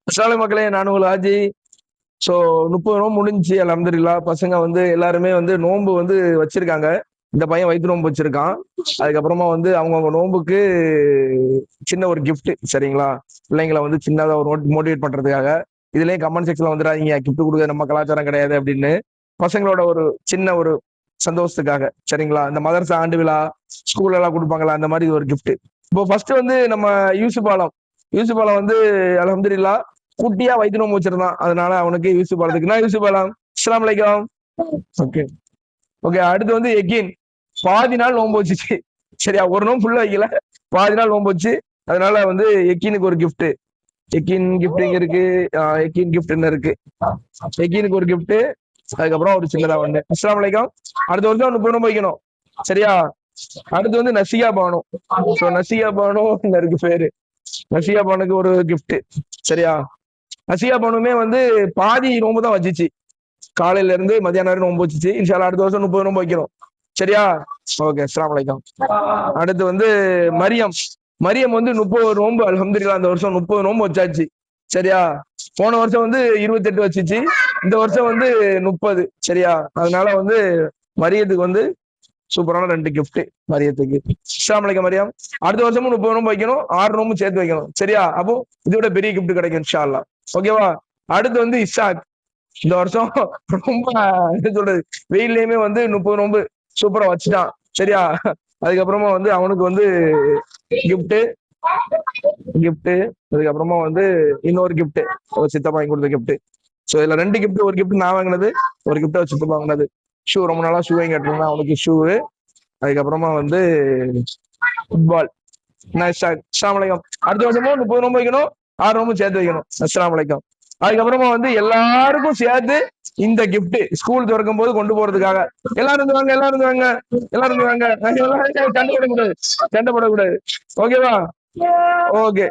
அஸ்ஸலாமு மக்களே, நான் உங்கள் ஆஜி. ஸோ 30 நோம்பு முடிஞ்சுச்சு அல்ஹம்துலில்லாஹ். பசங்க வந்து எல்லாருமே வந்து நோன்பு வந்து வச்சிருக்காங்க. இந்த பையன் வயிற்று நோன்பு வச்சிருக்கான். அதுக்கப்புறமா வந்து அவங்கவங்க நோன்புக்கு சின்ன ஒரு கிஃப்ட் சரிங்களா? பிள்ளைங்கள வந்து சின்னதா ஒரு மோட்டிவேட் பண்றதுக்காக. இதுலயும் கமெண்ட் செக்ஷன்ல வந்துடாதீங்க, கிஃப்ட் குடுக்க நம்ம கலாச்சாரம் கிடையாது அப்படின்னு. பசங்களோட ஒரு சின்ன ஒரு சந்தோஷத்துக்காக சரிங்களா? இந்த மதரசா ஆண்டு விழா, ஸ்கூல்ல எல்லாம் குடுப்பாங்கல்ல, அந்த மாதிரி ஒரு கிஃப்ட். இப்போ ஃபர்ஸ்ட் வந்து நம்ம யூசுப் ஆலம் வந்து அல்ஹம்துலில்லாஹ் குட்டியா வயிற்று நோம்பு வச்சிருந்தான். அதனால அவனுக்கு யூசுப் ஆலத்துக்கு நான் யூசுப் ஆலம். அஸ்ஸலாமு அலைக்கும். Okay okay. அடுத்து வந்து எகீன் பாதி நாள் நோன்பு வச்சுச்சு. சரியா? ஒரு நோம்பு ஃபுல்லா வைக்கல, பாதி நாள் நோன்பு வச்சு. அதனால வந்து எக்கீனுக்கு ஒரு கிஃப்ட். எக்கீன் கிஃப்ட் இங்க இருக்கு. எக்கீன் கிஃப்ட் என்ன இருக்கு? எக்கீனுக்கு ஒரு கிஃப்ட். அதுக்கப்புறம் ஒரு சின்னதா ஒண்ணு. அஸ்ஸலாமு அலைக்கும். அடுத்த வருஷம் 30 நோன்பு வைக்கணும். சரியா? அடுத்து வந்து நசியா பானு. ஸோ நசியா பானு இருக்கு பேரு. நசியா பானுக்கு ஒரு கிஃப்ட். சரியா? நசியா பானுமே வந்து பாதி நோம்பு தான் வச்சுச்சு. காலையில இருந்து மதியானம் வரை நோம்பு வச்சுச்சு. இன்ஷால்லா அடுத்த வருஷம் 30 நோம்பு வைக்கிறோம். சரியா? ஓகே. அஸ்ஸலாமு அலைக்கும். அடுத்து வந்து மரியம். மரியம் வந்து 30 நோம்பு அல்ஹம்துலில்லாஹ் அந்த வருஷம் 30 நோம்பு வச்சாச்சு. சரியா? போன வருஷம் வந்து 28 வச்சுச்சு. இந்த வருஷம் வந்து 30. சரியா? அதனால வந்து மரியத்துக்கு வந்து சூப்பரான 2 கிஃப்ட் மரியத்துக்கு. அஸ்ஸலாமு அலைக்கும் மரியம். அடுத்த வருஷமும் 30 நோம்பு வைக்கணும், 6 நோம்பு சேர்த்து வைக்கணும். சரியா? அப்போ இதோட பெரிய கிஃப்ட் கிடைக்கும் இன்ஷா அல்லாஹ். ஓகேவா? அடுத்து வந்து இஷாக். இந்த வருஷம் ரொம்ப என்ன சொல்றது, வெயில்லயுமே வந்து 30 நோம்பு சூப்பரா வச்சுட்டான். சரியா? அதுக்கப்புறமா வந்து அவனுக்கு வந்து கிஃப்ட் கிஃப்ட் அதுக்கப்புறமா வந்து இன்னொரு கிஃப்ட் சித்தப்பா வாங்கி கொடுத்த கிஃப்ட். ஸோ இதுல 2 கிஃப்ட். ஒரு கிஃப்ட் நான் வாங்கினது, ஒரு கிஃப்ட் சித்தப்பா வாங்கினது. ஷூ ரொம்ப நாளா ஷூ வாங்கி கட்டிருந்தேன், அவனுக்கு ஷூ. அதுக்கப்புறமா வந்து ஃபுட்பால். அஸ்ஸலாமு அலைக்கும். அடுத்த வருஷமும் 30 நோம்பு வைக்கணும், 6 நோம்பு சேர்த்து வைக்கணும். அஸ்ஸலாமு அலைக்கும். அதுக்கப்புறமா வந்து எல்லாருக்கும் சேர்த்து இந்த கிஃப்ட் ஸ்கூல் திறக்கும் போது கொண்டு போறதுக்காக. எல்லாரும் இருந்து வாங்க, எல்லாரும் இருந்து வாங்க, எல்லாரும் இருந்து வாங்க. சண்டை போடக்கூடாது, சண்டை போடக்கூடாது. ஓகேவா? ஓகே.